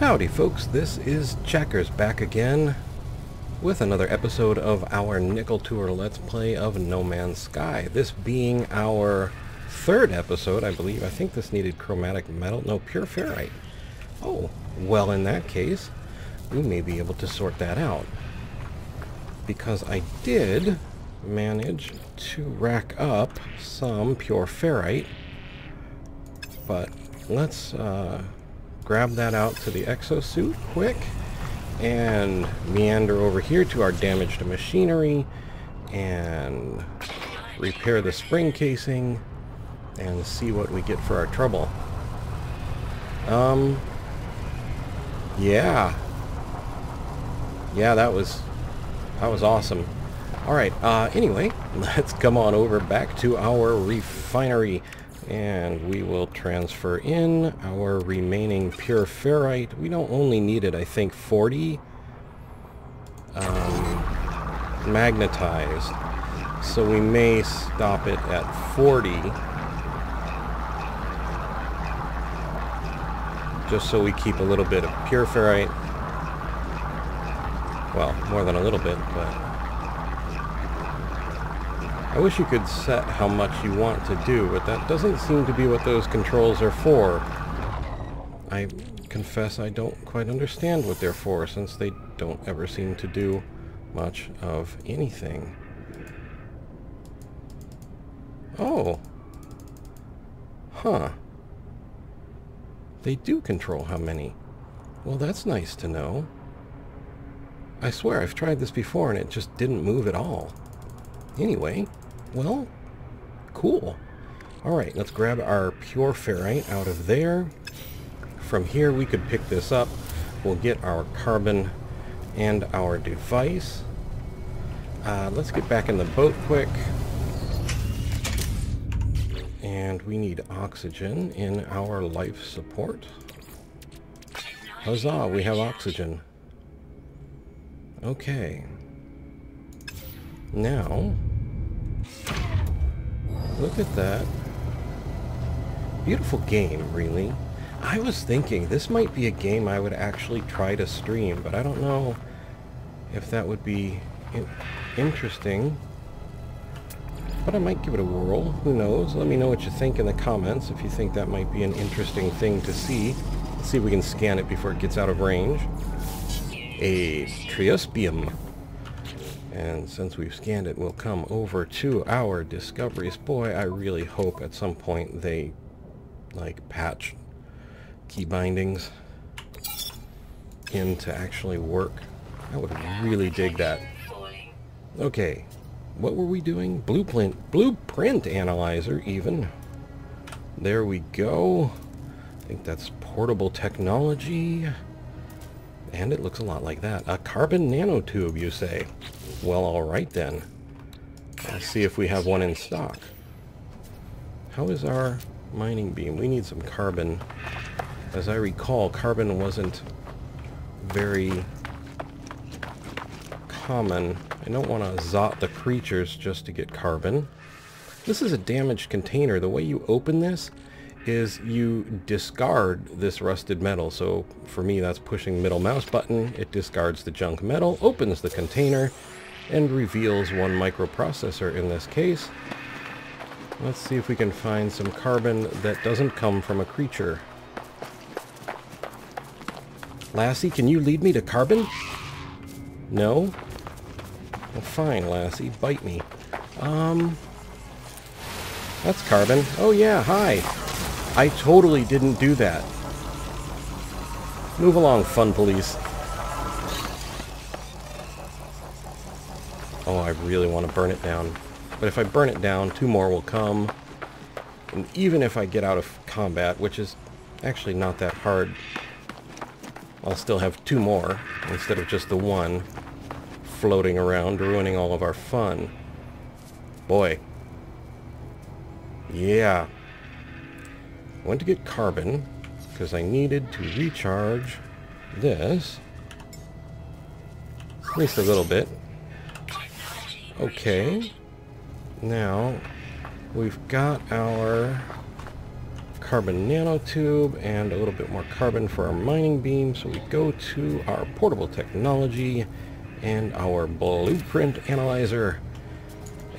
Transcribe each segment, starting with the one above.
Howdy folks, this is Checkers back again with another episode of our Nickel Tour Let's Play of No Man's Sky. This being our third episode, I believe. I think this needed chromatic metal. No, pure ferrite. Oh, well in that case, we may be able to sort that out. Because I did manage to rack up some pure ferrite. But let's grab that out to the exosuit quick and meander over here to our damaged machinery and repair the spring casing and see what we get for our trouble. Yeah, that was awesome. Alright, anyway, let's come on over back to our refinery. And we will transfer in our remaining pure ferrite. We don't only needed, I think, 40 magnetized. So we may stop it at 40. Just so we keep a little bit of pure ferrite. Well, more than a little bit, but I wish you could set how much you want to do, but that doesn't seem to be what those controls are for. I confess I don't quite understand what they're for, since they don't ever seem to do much of anything. Oh. Huh. They do control how many. Well, that's nice to know. I swear I've tried this before and it just didn't move at all. Anyway, well, cool. Alright, let's grab our pure ferrite out of there. From here we could pick this up. We'll get our carbon and our device. Let's get back in the boat quick. And we need oxygen in our life support. Huzzah, we have oxygen. Okay. Now, look at that. Beautiful game, really. I was thinking this might be a game I would actually try to stream, but I don't know if that would be interesting. But I might give it a whirl. Who knows? Let me know what you think in the comments if you think that might be an interesting thing to see. Let's see if we can scan it before it gets out of range. A Triospium. And since we've scanned it, we'll come over to our discoveries. Boy, I really hope at some point they, like, patch key bindings in to actually work. I would really dig that. Okay, what were we doing? Blueprint analyzer, even. There we go. I think that's portable technology. And it looks a lot like that. A carbon nanotube, you say? Well, alright then. Let's see if we have one in stock. How is our mining beam? We need some carbon. As I recall, carbon wasn't very common. I don't want to zot the creatures just to get carbon. This is a damaged container. The way you open this is you discard this rusted metal. So for me, that's pushing middle mouse button. It discards the junk metal, opens the container, and reveals one microprocessor in this case. Let's see if we can find some carbon that doesn't come from a creature. Lassie, can you lead me to carbon? No? Well, fine, Lassie, bite me. That's carbon. Oh yeah, hi. I totally didn't do that. Move along, fun police. Oh, I really want to burn it down. But if I burn it down, two more will come. And even if I get out of combat, which is actually not that hard, I'll still have two more instead of just the one floating around, ruining all of our fun. Boy. Yeah. I went to get carbon because I needed to recharge this. At least a little bit. Okay. Now, we've got our carbon nanotube and a little bit more carbon for our mining beam. So we go to our portable technology and our blueprint analyzer.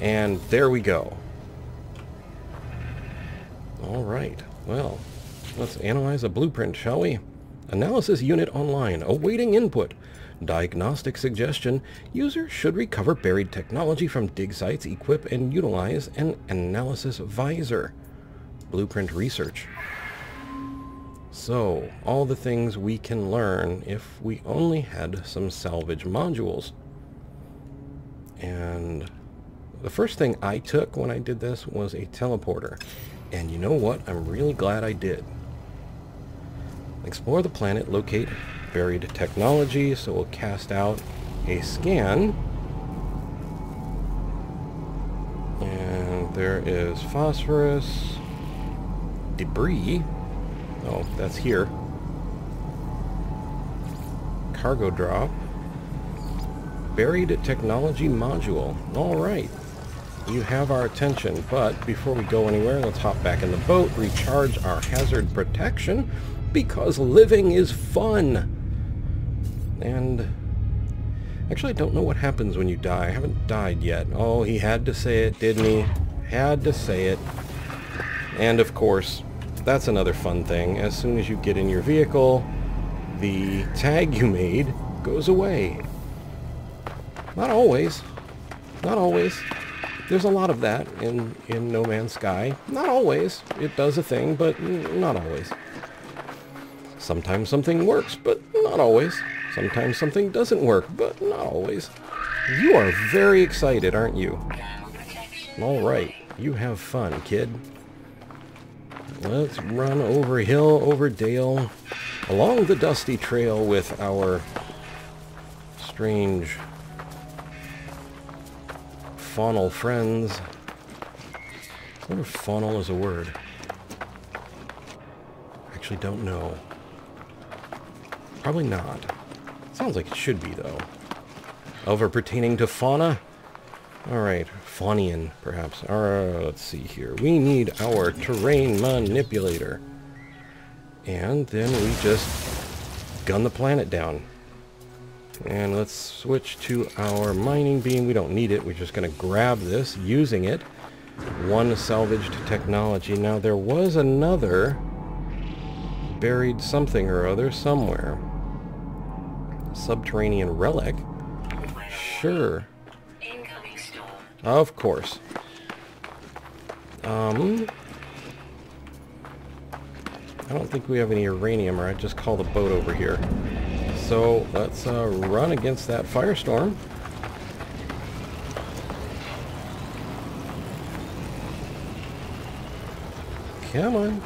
And there we go. Alright, well, let's analyze a blueprint, shall we? Analysis unit online, awaiting input. Diagnostic suggestion, user should recover buried technology from dig sites, equip and utilize an analysis visor. Blueprint research. So, all the things we can learn if we only had some salvage modules. And the first thing I took when I did this was a teleporter. And you know what? I'm really glad I did. Explore the planet, locate buried technology, so we'll cast out a scan. And there is phosphorus, debris. Oh, that's here. Cargo drop. Buried technology module. Alright. You have our attention, but before we go anywhere, let's hop back in the boat, recharge our hazard protection, because living is fun. And actually, I don't know what happens when you die. I haven't died yet. Oh, he had to say it, didn't he? Had to say it. And of course, that's another fun thing. As soon as you get in your vehicle, the tag you made goes away. Not always. Not always. There's a lot of that in No Man's Sky. Not always. It does a thing, but not always. Sometimes something works, but not always. Sometimes something doesn't work, but not always. You are very excited, aren't you? Alright, you have fun, kid. Let's run over hill, over dale, along the dusty trail with our strange faunal friends. I wonder if faunal is a word. Actually don't know. Probably not. Sounds like it should be, though. However, pertaining to fauna? Alright, Faunian, perhaps. Alright, let's see here. We need our terrain manipulator. And then we just gun the planet down. And let's switch to our mining beam. We don't need it. We're just going to grab this, using it. One salvaged technology. Now, there was another buried something or other somewhere. Subterranean relic. Sure. Of course. I don't think we have any uranium, or I'd just call the boat over here. So let's run against that firestorm. Come on.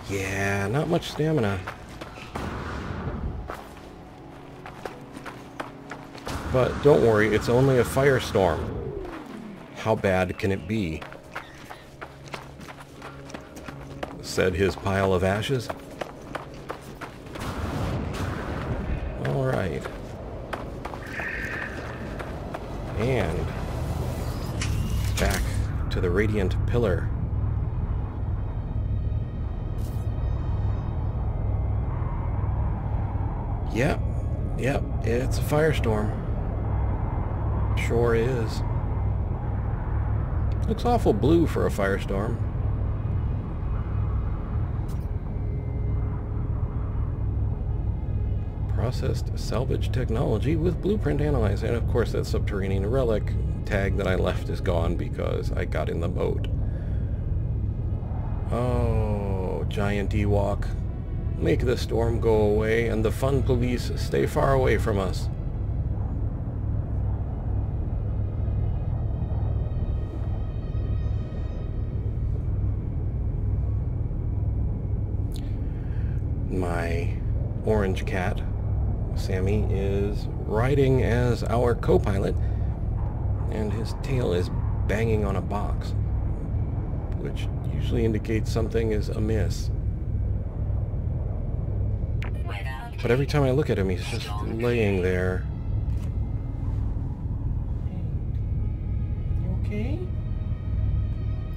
Yeah, not much stamina. But don't worry, it's only a firestorm. How bad can it be? Said his pile of ashes. Alright. And back to the radiant pillar. Yep, it's a firestorm. Sure is. Looks awful blue for a firestorm. Processed salvage technology with blueprint analyzer. And of course that subterranean relic tag that I left is gone because I got in the boat. Oh, giant Ewok. Make the storm go away and the fun police stay far away from us. My orange cat, Sammy, is riding as our co-pilot, and his tail is banging on a box, which usually indicates something is amiss. But every time I look at him, he's just laying there. You okay?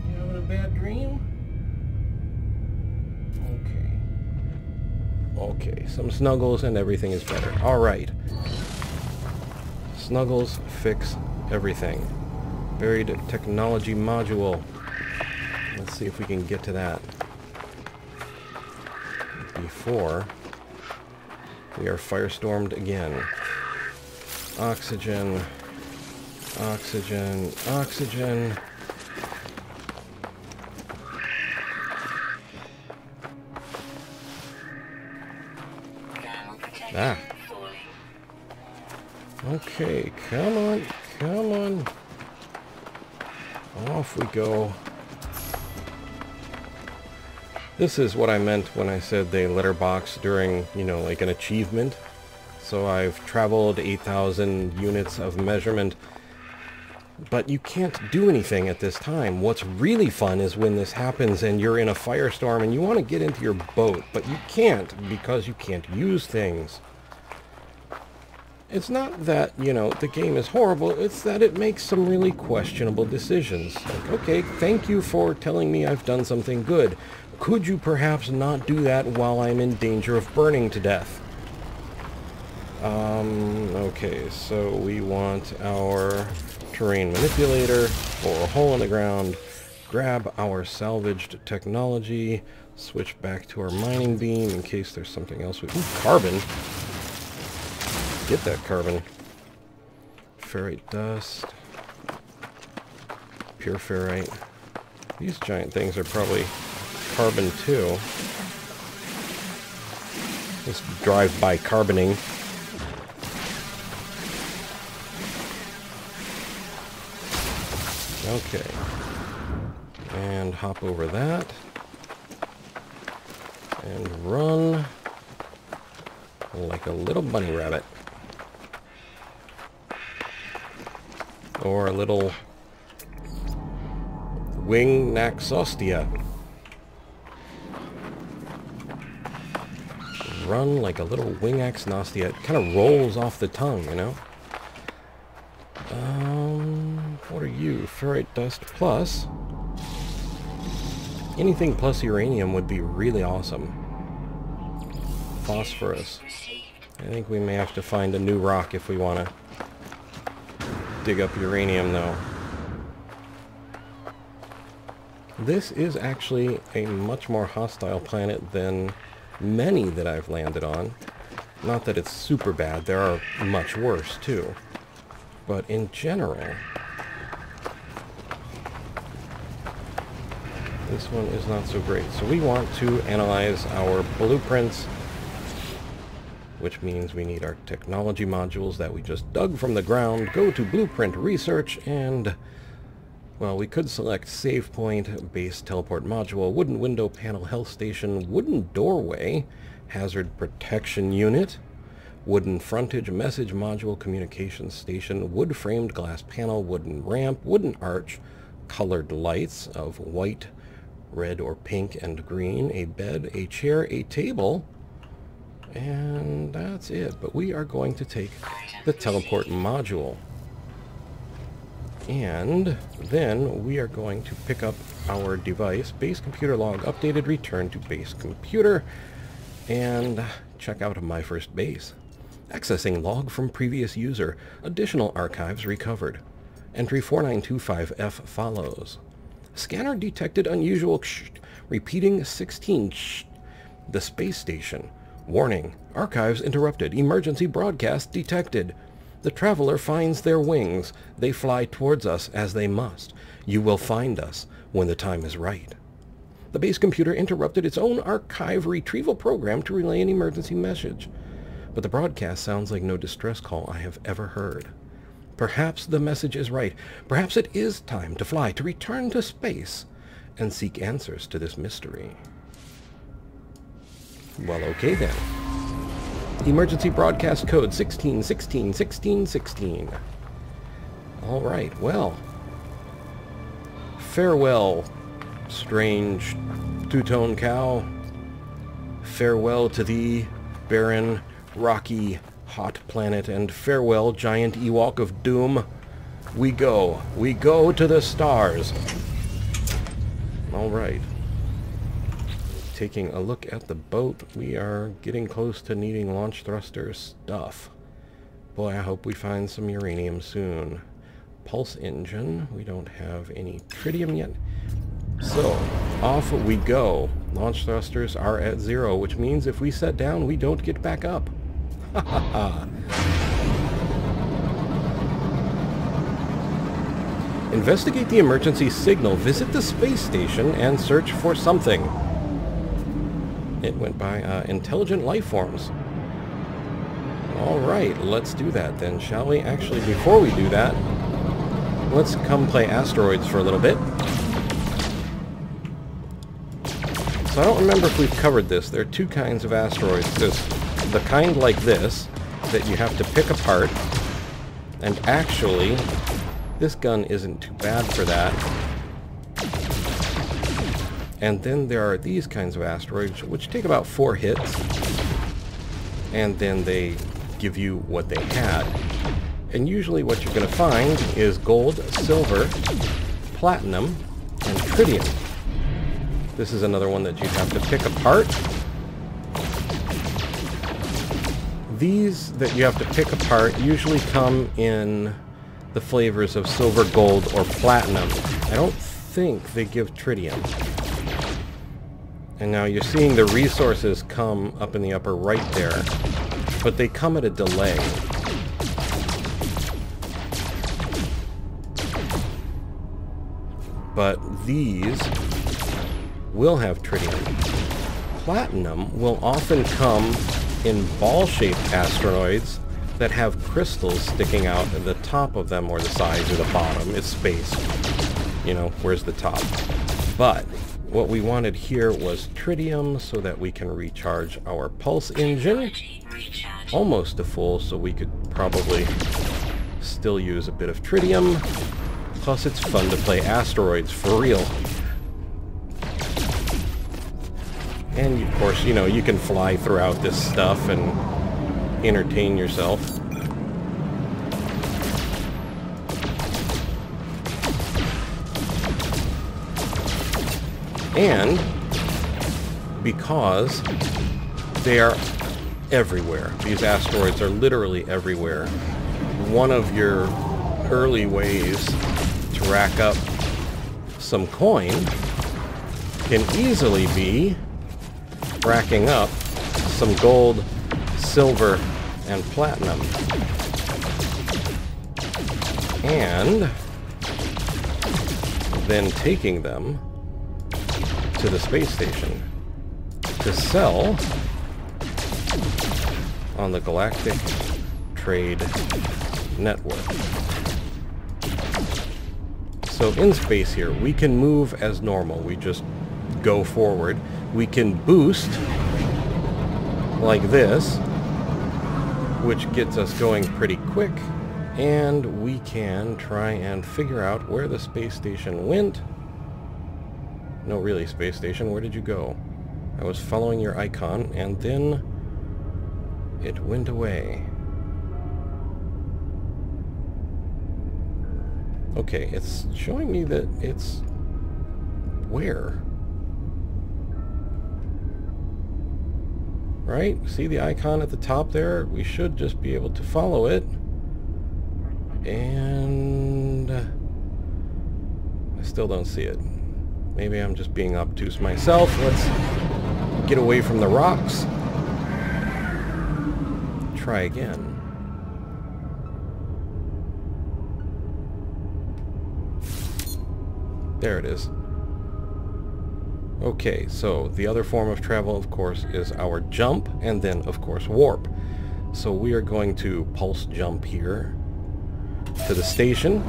You having a bad dream? Okay, some snuggles and everything is better. Alright. Snuggles fix everything. Buried technology module. Let's see if we can get to that before we are firestormed again. Oxygen. Oxygen. Oxygen. Ah. Okay, come on, come on. Off we go. This is what I meant when I said they letterbox during, you know, like an achievement. So I've traveled 8,000 units of measurement, but you can't do anything at this time. What's really fun is when this happens and you're in a firestorm and you want to get into your boat, but you can't because you can't use things. It's not that, you know, the game is horrible, it's that it makes some really questionable decisions. Like, okay, thank you for telling me I've done something good. Could you perhaps not do that while I'm in danger of burning to death? Okay, so we want our terrain manipulator, bore a hole in the ground, grab our salvaged technology, switch back to our mining beam in case there's something else we... Ooh, carbon! Get that carbon. Ferrite dust. Pure ferrite. These giant things are probably carbon too. Just drive-by carboning. Okay. And hop over that. And run like a little bunny rabbit. Or a little wing naxostia. Run like a little wing axnostia. It kind of rolls off the tongue, you know? What are you? Ferrite dust plus. Anything plus uranium would be really awesome. Phosphorus. I think we may have to find a new rock if we want to dig up uranium, though. This is actually a much more hostile planet than many that I've landed on. Not that it's super bad, there are much worse, too. But in general, this one is not so great. So we want to analyze our blueprints, which means we need our technology modules that we just dug from the ground, go to blueprint research, and, well, we could select save point, base teleport module, wooden window panel health station, wooden doorway, hazard protection unit, wooden frontage message module communication station, wood framed glass panel, wooden ramp, wooden arch, colored lights of white, red or pink and green, a bed, a chair, a table, and that's it. But we are going to take the teleport module. And then we are going to pick up our device, base computer log updated, return to base computer, and check out my first base. Accessing log from previous user. Additional archives recovered. Entry 4925F follows. Scanner detected unusual repeating 16 the space station. Warning. Archives interrupted. Emergency broadcast detected. The traveler finds their wings. They fly towards us as they must. You will find us when the time is right. The base computer interrupted its own archive retrieval program to relay an emergency message. But the broadcast sounds like no distress call I have ever heard. Perhaps the message is right. Perhaps it is time to fly, to return to space, and seek answers to this mystery. Well, okay then. Emergency broadcast code 16161616. All right, well. Farewell, strange two-tone cow. Farewell to thee, barren, rocky, hot planet, and farewell, giant Ewok of doom. We go to the stars. All right. taking a look at the boat. We are getting close to needing launch thruster stuff. Boy, I hope we find some uranium soon. Pulse engine. We don't have any tritium yet. So, off we go. Launch thrusters are at 0, which means if we set down, we don't get back up. Ha ha ha. Investigate the emergency signal, visit the space station, and search for something. It went by intelligent life forms. Alright, let's do that then, shall we? Actually, before we do that, let's come play Asteroids for a little bit. So I don't remember if we've covered this. There are two kinds of asteroids. There's the kind like this, that you have to pick apart, and actually, this gun isn't too bad for that. And then there are these kinds of asteroids, which take about 4 hits, and then they give you what they had. And usually what you're going to find is gold, silver, platinum, and tritium. This is another one that you have to pick apart. These that you have to pick apart usually come in the flavors of silver, gold, or platinum. I don't think they give tritium. And now you're seeing the resources come up in the upper right there, but they come at a delay. But these will have tritium. Platinum will often come in ball-shaped asteroids that have crystals sticking out at the top of them, or the sides or the bottom. It's space. You know, where's the top? But what we wanted here was tritium so that we can recharge our pulse engine. Almost to full, so we could probably still use a bit of tritium. Plus it's fun to play Asteroids for real. And of course, you know, you can fly throughout this stuff and entertain yourself. And because they are everywhere, these asteroids are literally everywhere, one of your early ways to rack up some coin can easily be racking up some gold, silver, and platinum. And then taking them to the space station to sell on the Galactic Trade Network. So in space here, we can move as normal. We just go forward. We can boost like this, which gets us going pretty quick, and we can try and figure out where the space station went. No, really, space station, where did you go? I was following your icon, and then it went away. Okay, it's showing me that it's... where? Right? See the icon at the top there? We should just be able to follow it. And... I still don't see it. Maybe I'm just being obtuse myself. Let's get away from the rocks. Try again. There it is. Okay, so the other form of travel, of course, is our jump, and then, of course, warp. So we are going to pulse jump here to the station.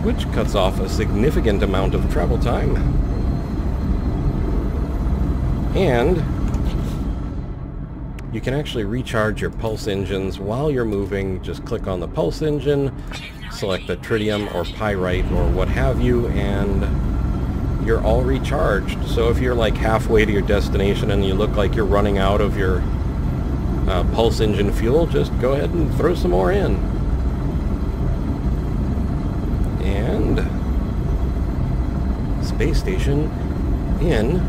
Which cuts off a significant amount of travel time. And you can actually recharge your pulse engines while you're moving. Just click on the pulse engine, select the tritium or pyrite or what have you, and you're all recharged. So if you're like halfway to your destination and you look like you're running out of your pulse engine fuel, just go ahead and throw some more in. And space station in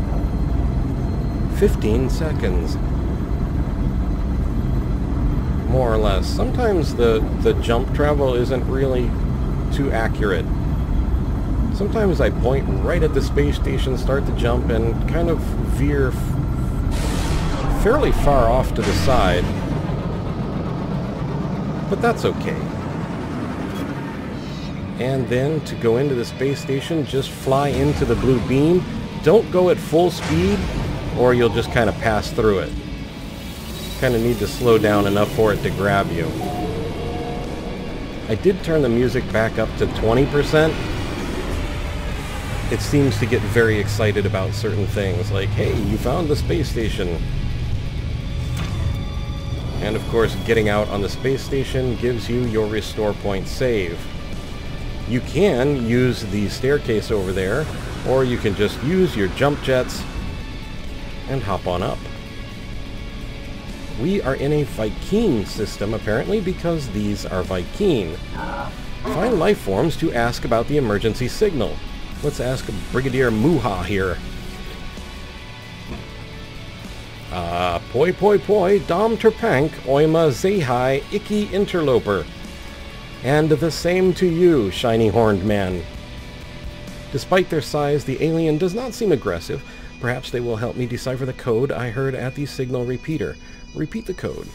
15 seconds. More or less. Sometimes the jump travel isn't really too accurate. Sometimes I point right at the space station, start to jump, and kind of veer fairly far off to the side. But that's okay. And then to go into the space station, just fly into the blue beam. Don't go at full speed, or you'll just kind of pass through it. Kind of need to slow down enough for it to grab you. I did turn the music back up to 20%. It seems to get very excited about certain things, like, hey, you found the space station. And of course, getting out on the space station gives you your restore point save. You can use the staircase over there, or you can just use your jump jets and hop on up. We are in a Vy'keen system, apparently, because these are Vy'keen. Find life forms to ask about the emergency signal. Let's ask Brigadier Muha here. Poi poi poi, dom terpank, oima zehai, icky interloper. And the same to you, shiny horned man. Despite their size, the alien does not seem aggressive. Perhaps they will help me decipher the code I heard at the signal repeater. Repeat the code.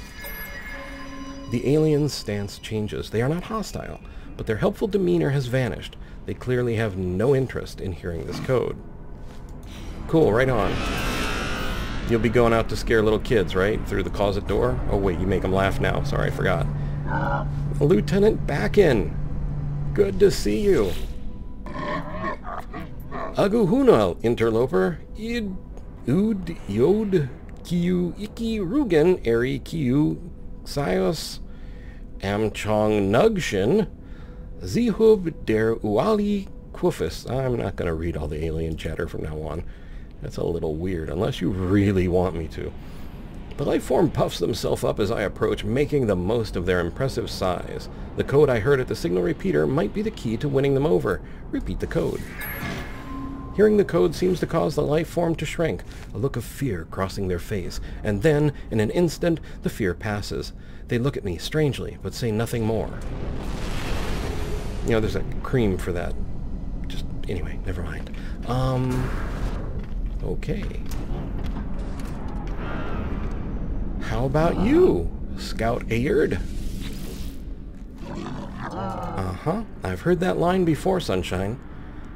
The alien's stance changes. They are not hostile, but their helpful demeanor has vanished. They clearly have no interest in hearing this code. Cool, right on. You'll be going out to scare little kids, right? Through the closet door? Oh wait, you make them laugh now. Sorry, I forgot. Lieutenant Bakken! Good to see you. Aguhunal, interloper. Id, ud, yod, kiu, iki, rugen, eri, kiu, xios, amchong, nugshin, zihub, der uali, quufus. I'm not going to read all the alien chatter from now on. That's a little weird, unless you really want me to. The life form puffs themselves up as I approach, making the most of their impressive size. The code I heard at the signal repeater might be the key to winning them over. Repeat the code. Hearing the code seems to cause the life form to shrink, a look of fear crossing their face, and then, in an instant, the fear passes. They look at me strangely, but say nothing more. You know, there's a cream for that. Just, anyway, never mind. Okay. How about you, Scout Ayard? Uh-huh. I've heard that line before, Sunshine.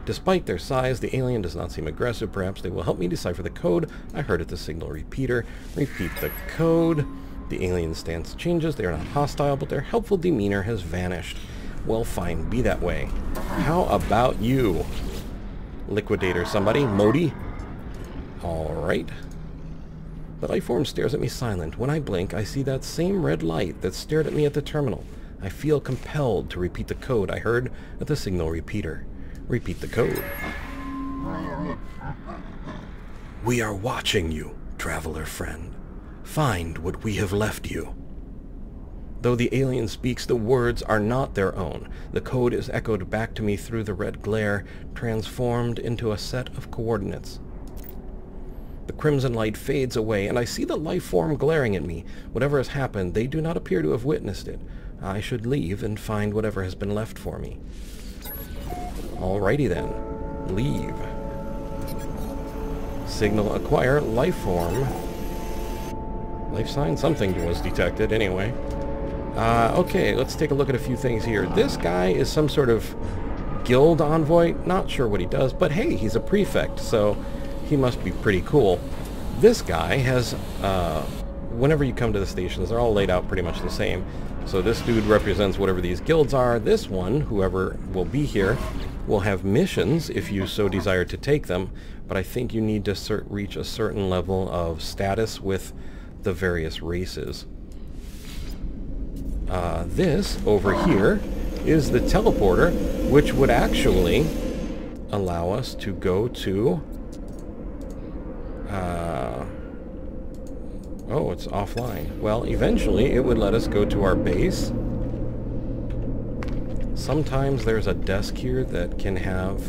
Despite their size, the alien does not seem aggressive. Perhaps they will help me decipher the code I heard at the signal repeater. Repeat the code. The alien stance changes. They are not hostile, but their helpful demeanor has vanished. Well, fine. Be that way. How about you? Liquidator somebody? Modi? Alright. The life form stares at me silent. When I blink, I see that same red light that stared at me at the terminal. I feel compelled to repeat the code I heard at the signal repeater. Repeat the code. We are watching you, traveler friend. Find what we have left you. Though the alien speaks, the words are not their own. The code is echoed back to me through the red glare, transformed into a set of coordinates. The crimson light fades away, and I see the life form glaring at me. Whatever has happened, they do not appear to have witnessed it. I should leave and find whatever has been left for me. Alrighty then. Leave. Signal acquire life form. Life sign? Something was detected anyway. Okay, let's take a look at a few things here. This guy is some sort of guild envoy. Not sure what he does, but hey, he's a prefect, so he must be pretty cool. This guy has, whenever you come to the stations, they're all laid out pretty much the same. So this dude represents whatever these guilds are. This one, whoever will be here, will have missions if you so desire to take them, but I think you need to reach a certain level of status with the various races. This over here is the teleporter, which would actually allow us to go to... oh, it's offline. Well, eventually it would let us go to our base. Sometimes there's a desk here that can have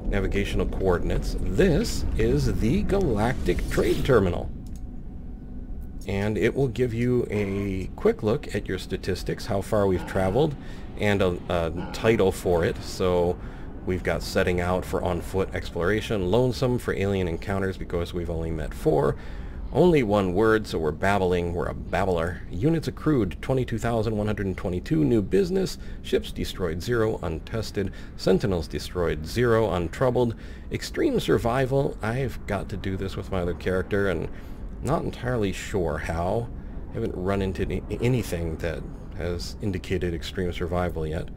navigational coordinates. This is the Galactic Trade Terminal. And it will give you a quick look at your statistics, how far we've traveled, and a title for it. So we've got setting out for on-foot exploration, lonesome for alien encounters because we've only met 4, only 1 word, so we're babbling, we're a babbler. Units accrued 22,122, new business, ships destroyed 0, untested, sentinels destroyed 0, untroubled, extreme survival. I've got to do this with my other character and not entirely sure how. I haven't run into anything that has indicated extreme survival yet.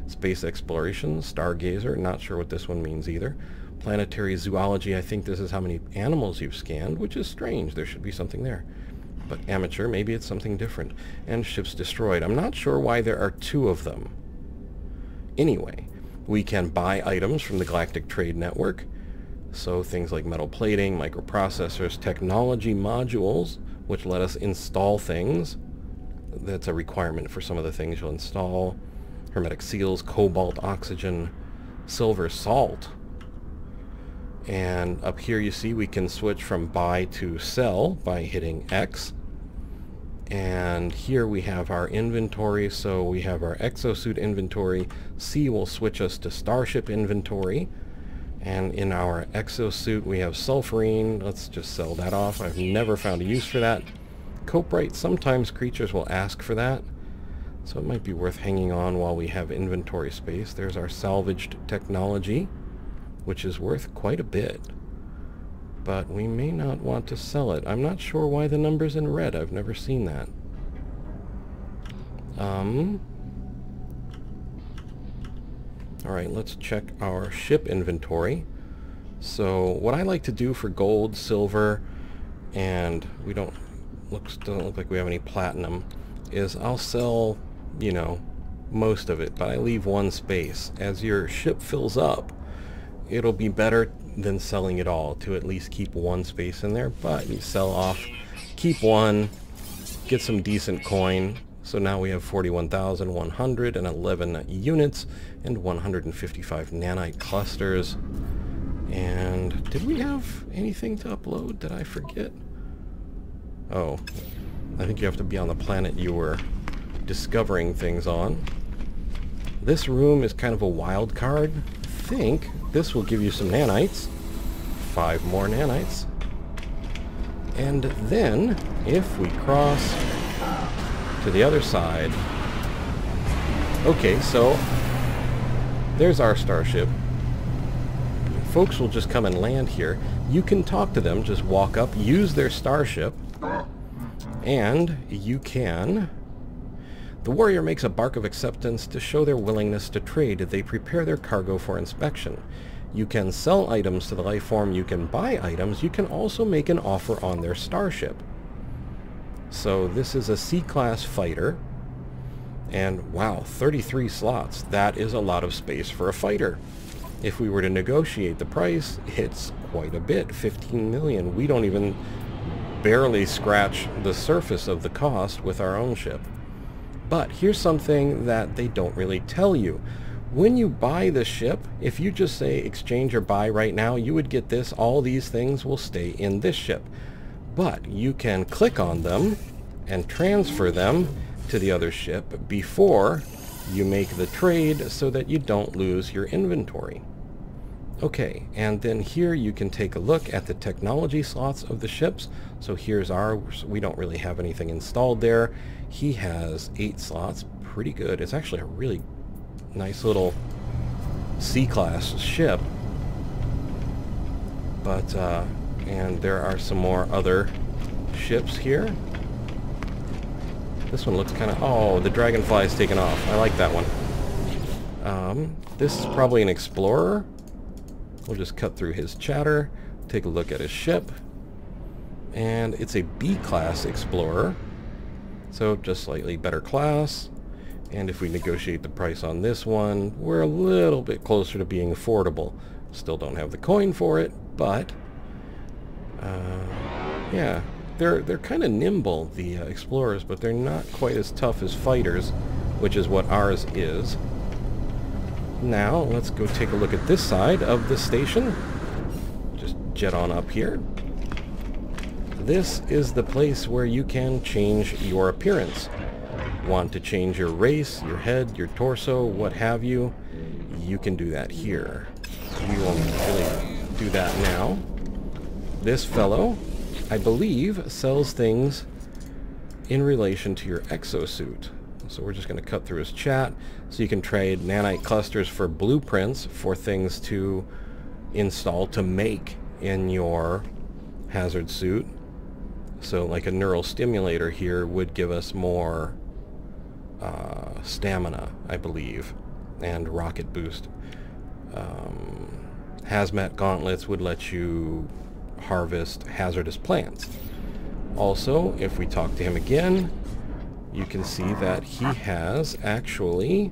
Space exploration, stargazer, not sure what this one means either. Planetary zoology, I think this is how many animals you've scanned, which is strange. There should be something there. But amateur, maybe it's something different. And ships destroyed. I'm not sure why there are 2 of them. Anyway, we can buy items from the Galactic Trade Network. So things like metal plating, microprocessors, technology modules, which let us install things. That's a requirement for some of the things you'll install. Hermetic seals, cobalt, oxygen, silver salt. And up here you see we can switch from buy to sell by hitting X. And here we have our inventory, so we have our exosuit inventory. C will switch us to Starship inventory. And in our exosuit we have sulfurine. Let's just sell that off. I've never found a use for that. Coprite, sometimes creatures will ask for that, so it might be worth hanging on while we have inventory space. There's our salvaged technology, which is worth quite a bit. But we may not want to sell it. I'm not sure why the number's in red. I've never seen that. Alright, let's check our ship inventory. So what I like to do for gold, silver, and we doesn't look like we have any platinum, is I'll sell, you know, most of it, but I leave 1 space. As your ship fills up, it'll be better than selling it all to at least keep 1 space in there, but you sell off, keep 1, get some decent coin. So now we have 41,111 units and 155 nanite clusters. And did we have anything to upload? Did I forget? Oh, I think you have to be on the planet you were discovering things on. This room is kind of a wild card. I think this will give you some nanites. 5 more nanites. And then, if we cross to the other side... Okay, so there's our starship. Folks will just come and land here. You can talk to them, just walk up, use their starship, and you can... The warrior makes a bark of acceptance to show their willingness to trade. They prepare their cargo for inspection. You can sell items to the life form, you can buy items, you can also make an offer on their starship. So this is a C-class fighter, and wow, 33 slots. That is a lot of space for a fighter. If we were to negotiate the price, it's quite a bit, 15 million. We don't even barely scratch the surface of the cost with our own ship. But here's something that they don't really tell you. When you buy the ship, if you just say exchange or buy right now, you would get this. All these things will stay in this ship. But you can click on them and transfer them to the other ship before you make the trade so that you don't lose your inventory. Okay, and then here you can take a look at the technology slots of the ships. So here's ours. We don't really have anything installed there. He has 8 slots. Pretty good. It's actually a really nice little C-class ship. But, and there are some more other ships here. This one looks kind of... Oh, the dragonfly's taken off. I like that one. This is probably an explorer. We'll just cut through his chatter, take a look at his ship. And it's a B-class explorer. So just slightly better class. And if we negotiate the price on this one, we're a little bit closer to being affordable. Still don't have the coin for it, but... yeah, they're kind of nimble, the explorers, but they're not quite as tough as fighters, which is what ours is. Now, let's go take a look at this side of the station. Just jet on up here. This is the place where you can change your appearance. Want to change your race, your head, your torso, what have you, you can do that here. We won't really do that now. This fellow, I believe, sells things in relation to your exosuit. So we're just going to cut through his chat. So you can trade nanite clusters for blueprints for things to install to make in your hazard suit. So like a neural stimulator here would give us more stamina, I believe, and rocket boost. Hazmat gauntlets would let you harvest hazardous plants. Also, if we talk to him again, you can see that he has actually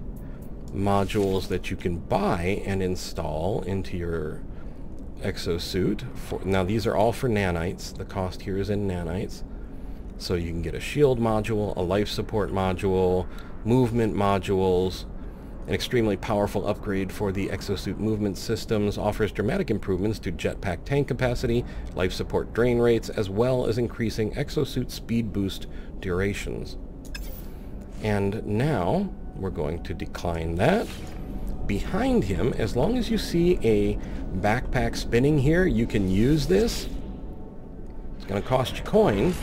modules that you can buy and install into your exosuit. Now these are all for nanites. The cost here is in nanites. So you can get a shield module, a life support module, movement modules. An extremely powerful upgrade for the exosuit movement systems offers dramatic improvements to jetpack tank capacity, life support drain rates, as well as increasing exosuit speed boost durations. And now we're going to decline that. Behind him, as long as you see a backpack spinning here, you can use this. It's going to cost you coin,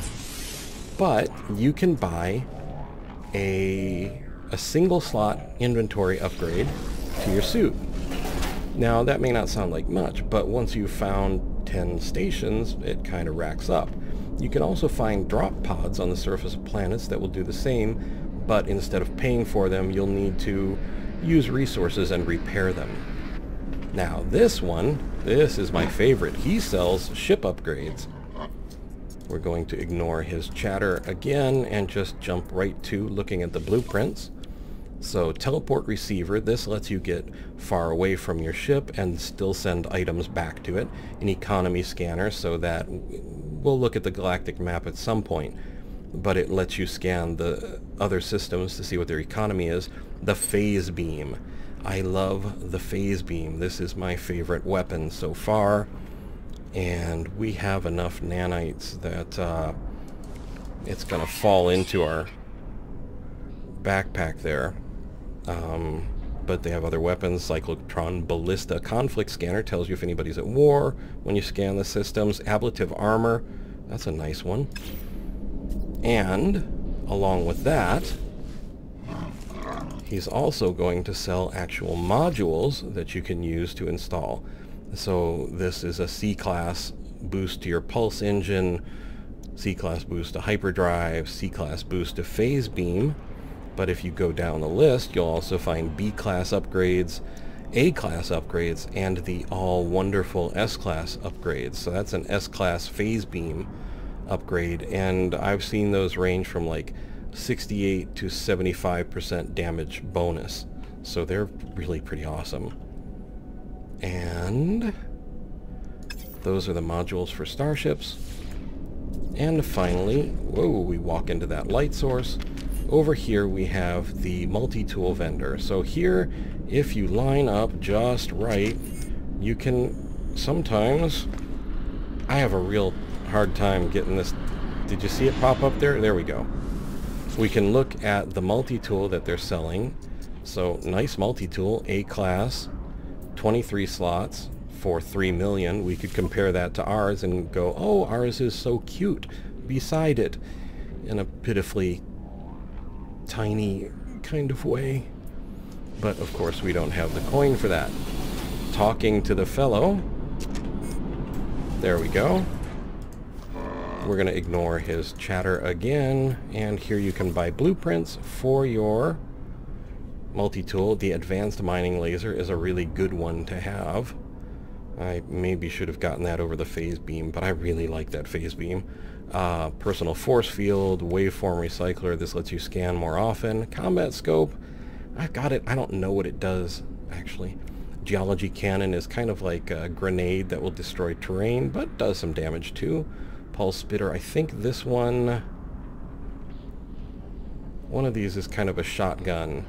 but you can buy a single slot inventory upgrade to your suit. Now that may not sound like much, but once you've found 10 stations, it kind of racks up. You can also find drop pods on the surface of planets that will do the same, but instead of paying for them, you'll need to use resources and repair them. Now this one, this is my favorite. He sells ship upgrades. We're going to ignore his chatter again and just jump right to looking at the blueprints. So teleport receiver, this lets you get far away from your ship and still send items back to it. An economy scanner, so that we'll look at the galactic map at some point, but it lets you scan the other systems to see what their economy is. The phase beam. I love the phase beam. This is my favorite weapon so far, and we have enough nanites that it's gonna fall into our backpack there. But they have other weapons. Cyclotron Ballista Conflict Scanner tells you if anybody's at war when you scan the systems. Ablative Armor, that's a nice one. And along with that, he's also going to sell actual modules that you can use to install. So this is a C-Class boost to your pulse engine, C-Class boost to hyperdrive, C-Class boost to phase beam. But if you go down the list, you'll also find B-Class upgrades, A-Class upgrades, and the all-wonderful S-Class upgrades. So that's an S-Class phase beam upgrade, and I've seen those range from like 68 to 75% damage bonus. So they're really pretty awesome. And those are the modules for starships. And finally, whoa, we walk into that light source. Over here we have the multi-tool vendor. So here, if you line up just right, you can sometimes... I have a real hard time getting this. Did you see it pop up there? There we go. We can look at the multi-tool that they're selling. So nice multi-tool, A-Class, 23 slots for 3 million. We could compare that to ours and go, oh, ours is so cute beside it, in a pitifully tiny kind of way. But of course we don't have the coin for that. Talking to the fellow, there we go. We're going to ignore his chatter again, and here you can buy blueprints for your multi-tool. The advanced mining laser is a really good one to have. I maybe should have gotten that over the phase beam, but I really like that phase beam. Personal force field, waveform recycler, this lets you scan more often. Combat scope, I've got it, I don't know what it does actually. Geology cannon is kind of like a grenade that will destroy terrain, but does some damage too. Pulse spitter, I think this one of these is kind of a shotgun.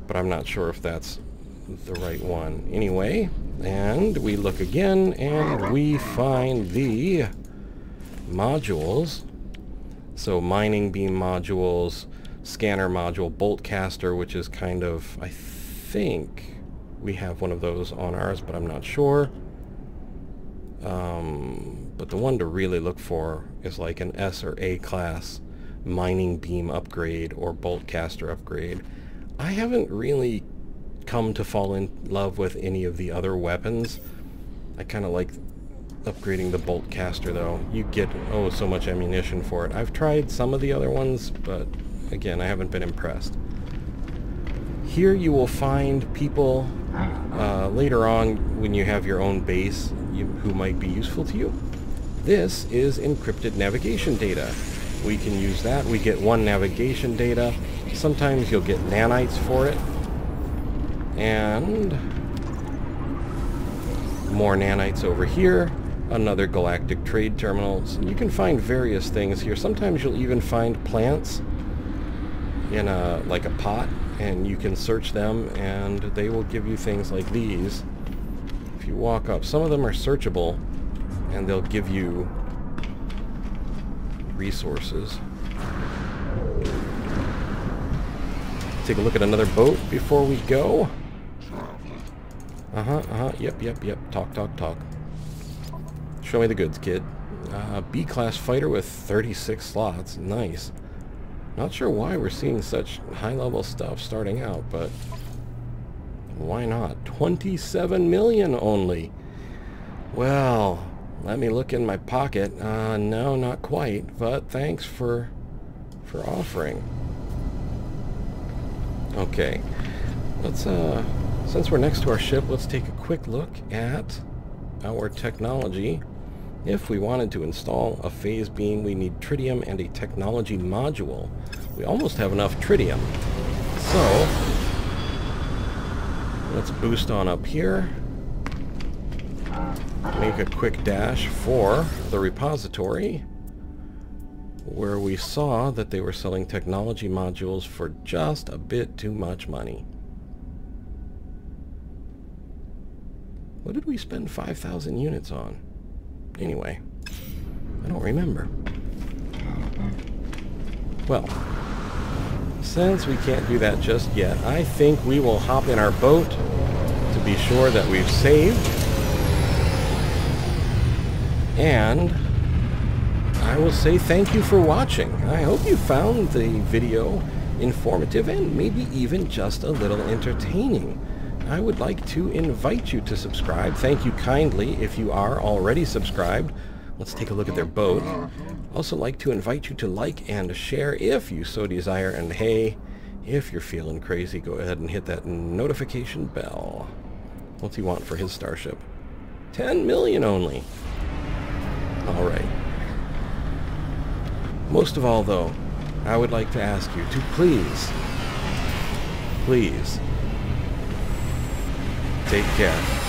but I'm not sure if that's the right one. Anyway, and we look again, and we find the modules. So mining beam modules, scanner module, bolt caster, which is kind of, I think we have one of those on ours, but I'm not sure. But the one to really look for is like an S or A class mining beam upgrade or bolt caster upgrade. I haven't really come to fall in love with any of the other weapons. I kind of like upgrading the bolt caster though. You get, oh, so much ammunition for it. I've tried some of the other ones, but again, I haven't been impressed. Here you will find people later on when you have your own base who might be useful to you. This is encrypted navigation data. We can use that. We get 1 navigation data. Sometimes you'll get nanites for it. And more nanites over here. Another Galactic trade terminal. So you can find various things here. Sometimes you'll even find plants in like a pot, and you can search them and they will give you things like these. If you walk up, some of them are searchable and they'll give you resources. Take a look at another boat before we go. Yep. Talk. Show me the goods, kid. B-class fighter with 36 slots. Nice. Not sure why we're seeing such high-level stuff starting out, but why not? 27 million only. Well, let me look in my pocket. No, not quite, but thanks for offering. Okay. Let's since we're next to our ship, let's take a quick look at our technology. If we wanted to install a phase beam, we need tritium and a technology module. We almost have enough tritium. So, let's boost on up here. Make a quick dash for the repository, where we saw that they were selling technology modules for just a bit too much money. What did we spend 5,000 units on? Anyway, I don't remember. Well, since we can't do that just yet, I think we will hop in our boat to be sure that we've saved. And I will say thank you for watching. I hope you found the video informative and maybe even just a little entertaining. I would like to invite you to subscribe. Thank you kindly if you are already subscribed. Let's take a look at their boat. Also like to invite you to like and share if you so desire. And hey, if you're feeling crazy, go ahead and hit that notification bell. What's he want for his starship? 10 million only. All right. Most of all, though, I would like to ask you to please take care.